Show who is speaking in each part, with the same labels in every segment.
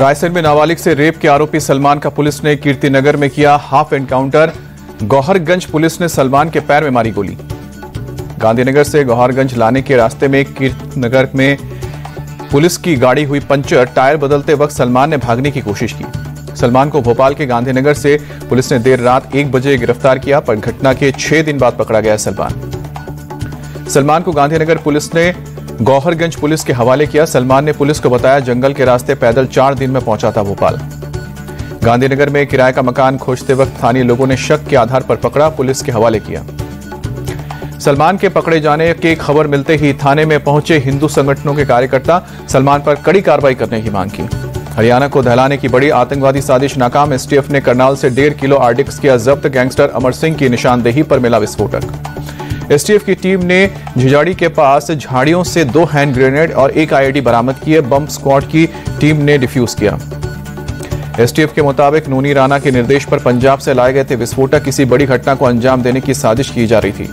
Speaker 1: रायसेन में नाबालिग से रेप के आरोपी सलमान का पुलिस ने कीर्तिनगर में किया हाफ एनकाउंटर। गौहरगंज पुलिस ने सलमान के पैर में मारी गोली। गांधीनगर से गौहरगंज लाने के रास्ते में कीर्तिनगर में पुलिस की गाड़ी हुई पंचर। टायर बदलते वक्त सलमान ने भागने की कोशिश की। सलमान को भोपाल के गांधीनगर से पुलिस ने देर रात 1 बजे गिरफ्तार किया, पर घटना के 6 दिन बाद पकड़ा गया सलमान को गांधीनगर पुलिस ने गौहरगंज पुलिस के हवाले किया। सलमान ने पुलिस को बताया जंगल के रास्ते पैदल 4 दिन में पहुंचा था भोपाल। गांधीनगर में किराए का मकान खोजते वक्त स्थानीय लोगों ने शक के आधार पर पकड़ा, पुलिस के हवाले किया। सलमान के पकड़े जाने की खबर मिलते ही थाने में पहुंचे हिंदू संगठनों के कार्यकर्ता सलमान पर कड़ी कार्रवाई करने की मांग की। हरियाणा को दहलाने की बड़ी आतंकवादी साजिश नाकाम। एसटीएफ ने करनाल से 1.5 किलो आरडीएक्स किया जब्त। गैंगस्टर अमर सिंह की निशानदेही पर मिला विस्फोटक। एसटीएफ की टीम ने झिझाड़ी के पास झाड़ियों से 2 हैंड ग्रेनेड और 1 आईईडी बरामद किए। बम स्क्वाड की टीम ने डिफ्यूज किया। एसटीएफ के मुताबिक नूनी राणा के निर्देश पर पंजाब से लाए गए थे विस्फोटक। किसी बड़ी घटना को अंजाम देने की साजिश की जा रही थी।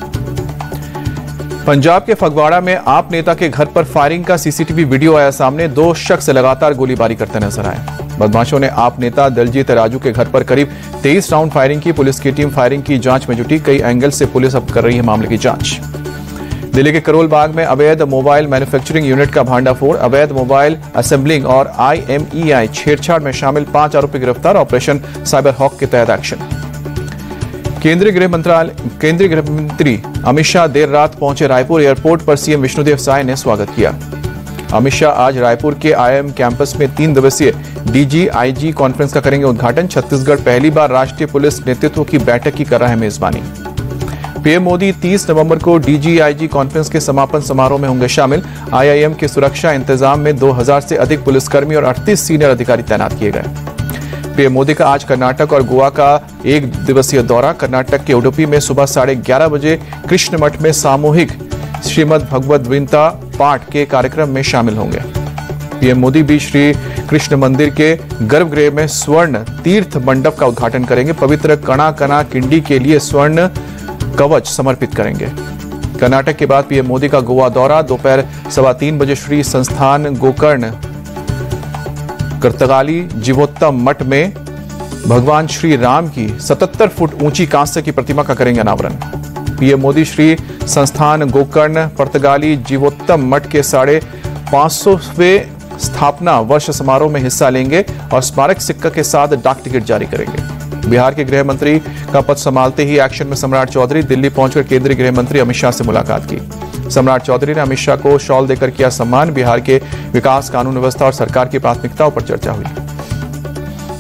Speaker 1: पंजाब के फगवाड़ा में आप नेता के घर पर फायरिंग का सीसीटीवी वीडियो आया सामने। 2 शख्स लगातार गोलीबारी करते नजर आए। बदमाशों ने आप नेता दलजीत राजू के घर पर करीब 23 राउंड फायरिंग की। पुलिस की टीम फायरिंग की जांच में जुटी। कई एंगल से पुलिस अब कर रही है मामले की जांच। दिल्ली के करोल बाग में अवैध मोबाइल मैन्युफैक्चरिंग यूनिट का भांडाफोड़। अवैध मोबाइल असेंबलिंग और IMEI छेड़छाड़ में शामिल 5 आरोपी गिरफ्तार। ऑपरेशन साइबर हॉक के तहत एक्शन। केंद्रीय गृह मंत्री अमित शाह देर रात पहुंचे रायपुर। एयरपोर्ट पर सीएम विष्णुदेव साय ने स्वागत किया। अमित शाह आज रायपुर के IIM कैंपस में 3 दिवसीय DGIG कॉन्फ्रेंस का करेंगे उद्घाटन। छत्तीसगढ़ पहली बार राष्ट्रीय पुलिस नेतृत्व की बैठक की कर रहा है मेजबानी। पीएम मोदी 30 नवंबर को DGIG कॉन्फ्रेंस के समापन समारोह में होंगे शामिल। IIM के सुरक्षा इंतजाम में 2000 से अधिक पुलिसकर्मी और 38 सीनियर अधिकारी तैनात किए गए। पीएम मोदी का आज कर्नाटक और गोवा का 1 दिवसीय दौरा। कर्नाटक के उडुपी में सुबह 11:30 बजे कृष्ण मठ में सामूहिक श्रीमद् भगवद गीता पाठ के कार्यक्रम में शामिल होंगे। पीएम मोदी भी श्री कृष्ण मंदिर के गर्भगृह में स्वर्ण तीर्थ मंडप का उद्घाटन करेंगे। पवित्र कणा कना किंडी के लिए स्वर्ण कवच समर्पित करेंगे। कर्नाटक के बाद पीएम मोदी का गोवा दौरा। दोपहर 3:15 बजे श्री संस्थान गोकर्ण कर्तगाली जीवोत्तम मठ में भगवान श्री राम की 77 फुट ऊंची कांस्य की प्रतिमा का करेंगे अनावरण। पीएम मोदी श्री संस्थान गोकर्ण पर्तगाली जीवोत्तम मठ के 550वें स्थापना वर्ष समारोह में हिस्सा लेंगे और स्मारक सिक्का के साथ डाक टिकट जारी करेंगे। बिहार के गृह मंत्री का पद संभालते ही एक्शन में सम्राट चौधरी। दिल्ली पहुंचकर केंद्रीय गृह मंत्री अमित शाह से मुलाकात की। सम्राट चौधरी ने अमित शाह को शॉल देकर किया सम्मान। बिहार के विकास, कानून व्यवस्था और सरकार की प्राथमिकताओं पर चर्चा हुई।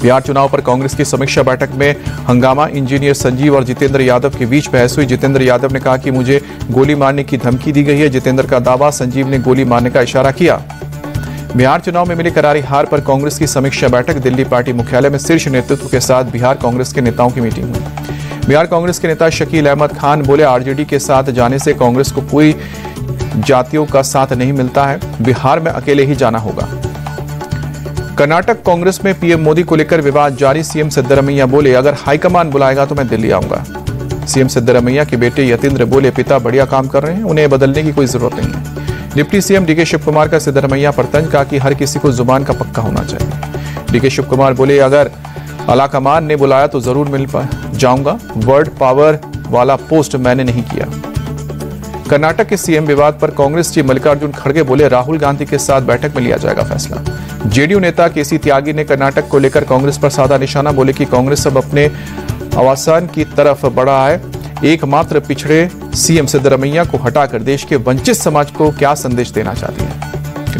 Speaker 1: बिहार चुनाव पर कांग्रेस की समीक्षा बैठक में हंगामा। इंजीनियर संजीव और जितेंद्र यादव के बीच बहस हुई। जितेंद्र यादव ने कहा कि मुझे गोली मारने की धमकी दी गई है। जितेंद्र का दावा, संजीव ने गोली मारने का इशारा किया। बिहार चुनाव में मिली करारी हार पर कांग्रेस की समीक्षा बैठक। दिल्ली पार्टी मुख्यालय में शीर्ष नेतृत्व के साथ बिहार कांग्रेस के नेताओं की मीटिंग हुई। बिहार कांग्रेस के नेता शकील अहमद खान बोले, आरजेडी के साथ जाने से कांग्रेस को पूरी जातियों का साथ नहीं मिलता है। बिहार में अकेले ही जाना होगा। कर्नाटक कांग्रेस में पीएम मोदी को लेकर विवाद जारी। सीएम सिद्धरमैया बोले, अगर हाईकमान बुलाएगा तो मैं दिल्ली आऊंगा। सीएम सिद्धरमैया के बेटे यतींद्र बोले, पिता बढ़िया काम कर रहे हैं, उन्हें बदलने की कोई जरूरत नहीं है। डिप्टी सीएम डीके शिव कुमार का सिद्धरमैया पर तंज, कहा कि हर किसी को जुबान का पक्का होना चाहिए। डीके शिव कुमार बोले, अगर आलाकमान ने बुलाया तो जरूर मिल जाऊंगा। वर्ड पावर वाला पोस्ट मैंने नहीं किया। कर्नाटक के सीएम विवाद पर कांग्रेस चीफ मल्लिकार्जुन खड़गे बोले, राहुल गांधी के साथ बैठक में लिया जाएगा फैसला। जेडीयू नेता केसी त्यागी ने कर्नाटक को लेकर कांग्रेस पर साधा निशाना। बोले कि कांग्रेस अब अपने अवसान की तरफ बढ़ा है। एकमात्र पिछड़े सीएम सिद्धरमैया को हटाकर देश के वंचित समाज को क्या संदेश देना चाहती है।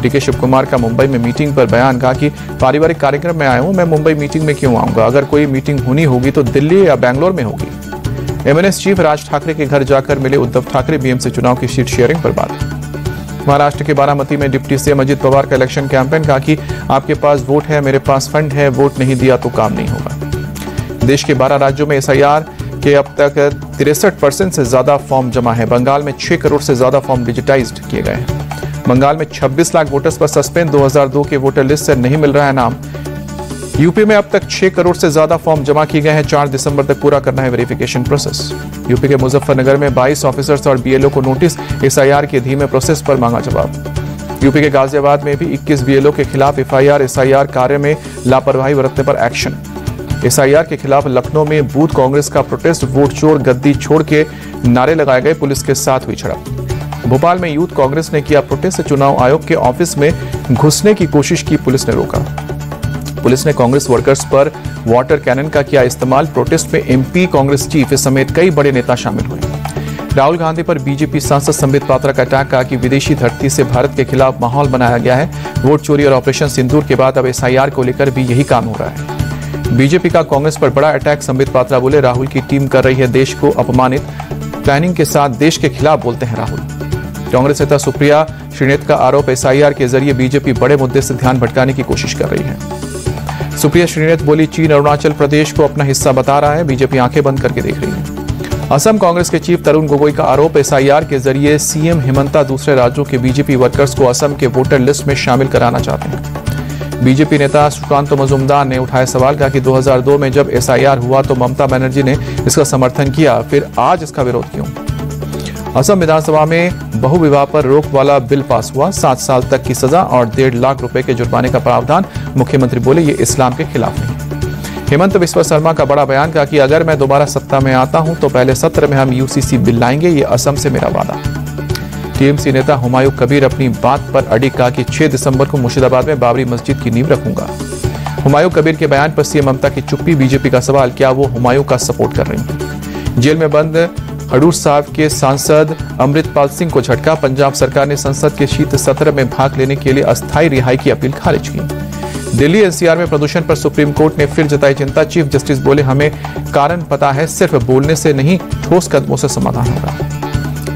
Speaker 1: डीके शिव कुमार का मुंबई में मीटिंग पर बयान, कहा कि पारिवारिक कार्यक्रम में आया हूं, मैं मुंबई मीटिंग में क्यों आऊंगा। अगर कोई मीटिंग होनी होगी तो दिल्ली या बैंगलोर में होगी। एमएनएस चीफ राज ठाकरे के घर जाकर मिले उद्धव ठाकरे। बीएमसी चुनाव की सीट शेयरिंग पर बात। महाराष्ट्र के बारामती में डिप्टी सीएम अजित पवार का इलेक्शन कैंपेन, कहा कि आपके पास वोट है, मेरे पास फंड है, वोट नहीं दिया तो काम नहीं होगा। देश के 12 राज्यों में SIR के अब तक 63% से ज्यादा फॉर्म जमा है। बंगाल में 6 करोड़ से ज्यादा फॉर्म डिजिटाइज्ड किए गए हैं। बंगाल में 26 लाख वोटर्स पर सस्पेंड। 2002 के वोटर लिस्ट से नहीं मिल रहा है नाम। यूपी में अब तक 6 करोड़ से ज्यादा फॉर्म जमा किए गए हैं। 4 दिसंबर तक पूरा करना है वेरिफिकेशन प्रोसेस। यूपी के मुजफ्फरनगर में 22 ऑफिसर्स और BLO को नोटिस। SIR के धीमे प्रोसेस पर मांगा जवाब। यूपी के गाजियाबाद में भी 21 बीएलओ के खिलाफ एफआईआर, एसआईआर कार्य में लापरवाही बरतने पर एक्शन। एसआईआर के खिलाफ लखनऊ में बूथ कांग्रेस का प्रोटेस्ट, वोट चोर गद्दी छोड़ के नारे लगाए गए, पुलिस के साथ हुई झड़प। भोपाल में यूथ कांग्रेस ने किया प्रोटेस्ट, चुनाव आयोग के ऑफिस में घुसने की कोशिश की, पुलिस ने रोका। पुलिस ने कांग्रेस वर्कर्स पर वाटर कैनन का किया इस्तेमाल। प्रोटेस्ट में एमपी कांग्रेस चीफ समेत कई बड़े नेता शामिल हुए। राहुल गांधी पर बीजेपी सांसद संबित पात्रा का अटैक, कहा कि विदेशी धरती से भारत के खिलाफ माहौल बनाया गया है। वोट चोरी और ऑपरेशन सिंदूर के बाद अब एसआईआर को लेकर भी यही काम हो रहा है। बीजेपी का कांग्रेस पर बड़ा अटैक, संबित पात्रा बोले राहुल की टीम कर रही है देश को अपमानित, प्लानिंग के साथ देश के खिलाफ बोलते हैं राहुल। कांग्रेस नेता सुप्रिया श्रीनेत का आरोप, एसआईआर के जरिए बीजेपी बड़े मुद्दे से ध्यान भटकाने की कोशिश कर रही है। सुप्रिया श्रीनेत बोली चीन अरुणाचल प्रदेश को अपना हिस्सा बता रहा है, बीजेपी आंखें बंद करके देख रही है। असम कांग्रेस के चीफ तरुण गोगोई का आरोप, एसआईआर के जरिए सीएम हिमंता दूसरे राज्यों के बीजेपी वर्कर्स को असम के वोटर लिस्ट में शामिल कराना चाहते हैं। बीजेपी नेता सुकांत मजुमदार ने उठाया सवाल, कहा कि 2002 में जब एसआईआर हुआ तो ममता बनर्जी ने इसका समर्थन किया, फिर आज इसका विरोध क्यों? असम विधानसभा में बहुविवाह पर रोक वाला बिल पास हुआ, 7 साल तक की सजा और 1.5 लाख रुपए के जुर्माने का प्रावधान। मुख्यमंत्री बोले ये इस्लाम के खिलाफ नहीं। हेमंत बिस्वा शर्मा का बड़ा बयान, कहा कि अगर मैं दोबारा सत्ता में आता हूं तो पहले सत्र में हम यूसीसी बिल लाएंगे, ये असम से मेरा वादा। टीएमसी नेता हुमायूं कबीर अपनी बात पर अड़ी, कहा कि 6 दिसंबर को मुर्शिदाबाद में बाबरी मस्जिद की नींव रखूंगा। हुमायूं कबीर के बयान पर सीएम ममता की चुप्पी, बीजेपी का सवाल, क्या वो हुमायूं का सपोर्ट कर रही है? जेल में बंद हडूर साहब के सांसद अमृतपाल सिंह को झटका, पंजाब सरकार ने संसद के शीत सत्र में भाग लेने के लिए अस्थायी रिहाई की अपील खारिज की। दिल्ली एनसीआर में प्रदूषण पर सुप्रीम कोर्ट ने फिर जताई चिंता, चीफ जस्टिस बोले हमें कारण पता है, सिर्फ बोलने से नहीं ठोस कदमों से समाधान होगा।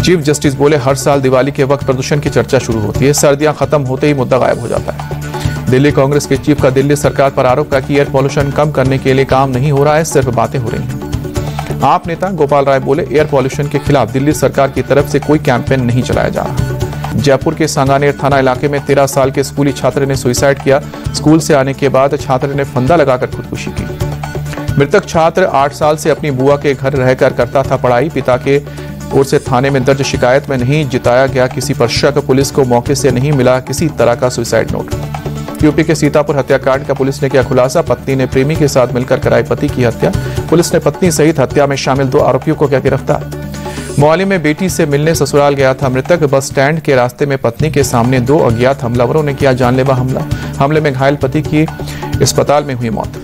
Speaker 1: चीफ जस्टिस बोले हर साल दिवाली के वक्त प्रदूषण की चर्चा शुरू होती है, सर्दियां खत्म होते ही मुद्दा गायब हो जाता है। दिल्ली कांग्रेस के चीफ का दिल्ली सरकार पर आरोप, का कि एयर पॉल्यूशन कम करने के लिए काम नहीं हो रहा है, सिर्फ बातें हो रही हैं। आप नेता गोपाल राय बोले एयर पॉल्यूशन के खिलाफ दिल्ली सरकार की तरफ से कोई कैंपेन नहीं चलाया जा रहा। जयपुर के सांगानेर थाना इलाके में 13 साल के स्कूली छात्र ने सुसाइड किया। स्कूल से आने के बाद छात्र ने फंदा लगाकर खुदकुशी की। मृतक छात्र 8 साल से अपनी बुआ के घर रहकर करता था पढ़ाई। पिता के ओर से थाने में दर्ज शिकायत में नहीं जिताया गया किसी पर शक। पुलिस को मौके से नहीं मिला किसी तरह का सुसाइड नोट। यूपी के सीतापुर हत्याकांड का पुलिस ने किया खुलासा। पत्नी ने प्रेमी के साथ मिलकर कराई पति की हत्या। पुलिस ने पत्नी सहित हत्या में शामिल 2 आरोपियों को किया गिरफ्तार। मोहाली में बेटी से मिलने ससुराल गया था मृतक। बस स्टैंड के रास्ते में पत्नी के सामने 2 अज्ञात हमलावरों ने किया जानलेवा हमला। हमले में घायल पति की अस्पताल में हुई मौत।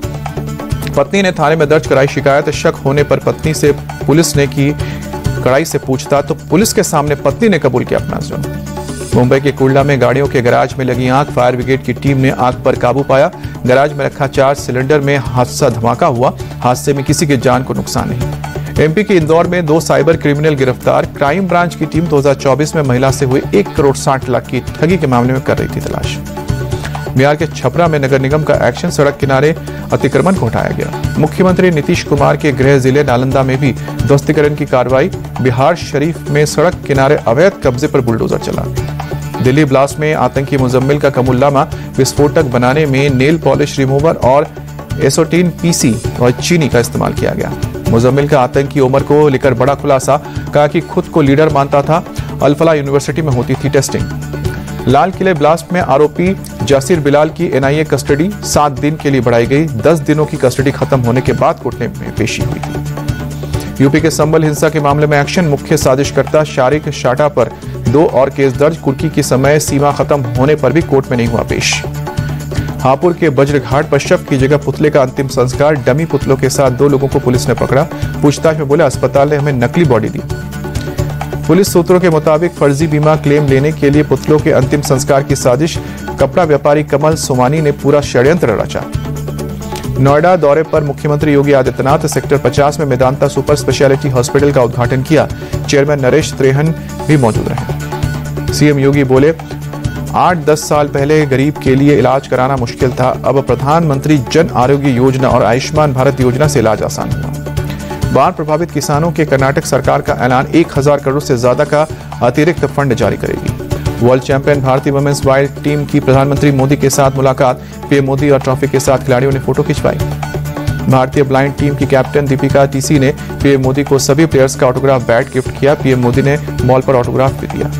Speaker 1: पत्नी ने थाने में दर्ज कराई शिकायत। शक होने पर पत्नी से पुलिस ने की कड़ाई से पूछता तो पुलिस के सामने पत्नी ने कबूल किया अपना जुर्म। मुंबई के कुर्ला में गाड़ियों के गैराज में लगी आग। फायर ब्रिगेड की टीम ने आग पर काबू पाया। गैराज में रखा 4 सिलेंडर में हादसा धमाका हुआ। हादसे में किसी की जान को नुकसान नहीं। एमपी के इंदौर में 2 साइबर क्रिमिनल गिरफ्तार। क्राइम ब्रांच की टीम 2024 में महिला से हुए 1 करोड़ 60 लाख की ठगी के मामले में कर रही थी तलाश। बिहार के छपरा में नगर निगम का एक्शन। सड़क किनारे अतिक्रमण को हटाया गया। मुख्यमंत्री नीतीश कुमार के गृह जिले नालंदा में भी ध्वस्तीकरण की कार्रवाई। बिहार शरीफ में सड़क किनारे अवैध कब्जे पर बुलडोजर चला। दिल्ली ब्लास्ट में आतंकी मुजम्मिल का कमुल्लामा। विस्फोटक बनाने में नेल पॉलिश रिमूवर और एसोटीन पीसी और चीनी का इस्तेमाल किया गया। मुजम्मिल का आतंकी उमर को लेकर बड़ा खुलासा। कहा कि खुद को लीडर मानता था। अल-फलाह यूनिवर्सिटी में होती थी टेस्टिंग। लाल किले ब्लास्ट में आरोपी जासिर बिलाल की एनआईए कस्टडी 7 दिन के लिए बढ़ाई गई। 10 दिनों की कस्टडी खत्म होने के बाद कोर्ट में पेशी हुई थी। यूपी के संबल हिंसा के मामले में एक्शन। मुख्य साजिशकर्ता शारिक शाटा पर 2 और केस दर्ज। कुर्की की समय सीमा खत्म होने पर भी कोर्ट में नहीं हुआ पेश। हापुड़ के बज्रघाट पर शव की जगह पुतले का अंतिम संस्कार। डमी पुतलों के साथ 2 लोगों को पुलिस ने पकड़ा। पूछताछ में बोले अस्पताल ने हमें नकली बॉडी दी। पुलिस सूत्रों के मुताबिक फर्जी बीमा क्लेम लेने के लिए पुतलों के अंतिम संस्कार की साजिश। कपड़ा व्यापारी कमल सोमानी ने पूरा षड्यंत्र रचा। नोएडा दौरे पर मुख्यमंत्री योगी आदित्यनाथ सेक्टर 50 में मेदांता सुपर स्पेशलिटी हॉस्पिटल का उद्घाटन किया। चेयरमैन नरेश त्रेहन भी मौजूद रहे। सीएम योगी बोले 8-10 साल पहले गरीब के लिए इलाज कराना मुश्किल था। अब प्रधानमंत्री जन आरोग्य योजना और आयुष्मान भारत योजना से इलाज आसान हुआ। बाढ़ प्रभावित किसानों के कर्नाटक सरकार का ऐलान। 1000 करोड़ से ज्यादा का अतिरिक्त फंड जारी करेगी। वर्ल्ड चैंपियन भारतीय वुमेन्स वाइल्ड टीम की प्रधानमंत्री मोदी के साथ मुलाकात। पीएम मोदी और ट्रॉफी के साथ खिलाड़ियों ने फोटो खिंचवाई। भारतीय ब्लाइंड टीम की कैप्टन दीपिका टीसी ने पीएम मोदी को सभी प्लेयर्स का ऑटोग्राफ बैट गिफ्ट किया। पीएम मोदी ने मॉल पर ऑटोग्राफ भी दिया।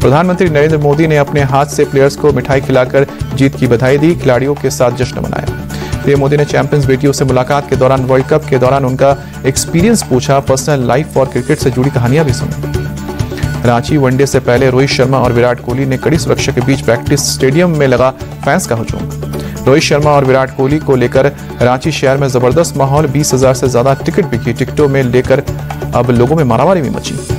Speaker 1: प्रधानमंत्री नरेंद्र मोदी ने अपने हाथ से प्लेयर्स को मिठाई खिलाकर जीत की बधाई दी, खिलाड़ियों के साथ जश्न मनाया। पीएम मोदी ने चैंपियंस बेटियों से मुलाकात के दौरान वर्ल्ड कप के दौरान उनका एक्सपीरियंस पूछा, पर्सनल लाइफ और क्रिकेट से जुड़ी कहानियां भी सुनी। रांची वनडे से पहले रोहित शर्मा और विराट कोहली ने कड़ी सुरक्षा के बीच प्रैक्टिस स्टेडियम में लगा फैंस का हुजूम। रोहित शर्मा और विराट कोहली को लेकर रांची शहर में जबरदस्त माहौल, 20,000 से ज्यादा टिकट बिकी। टिकटों में लेकर अब लोगों में मारामारी भी मची।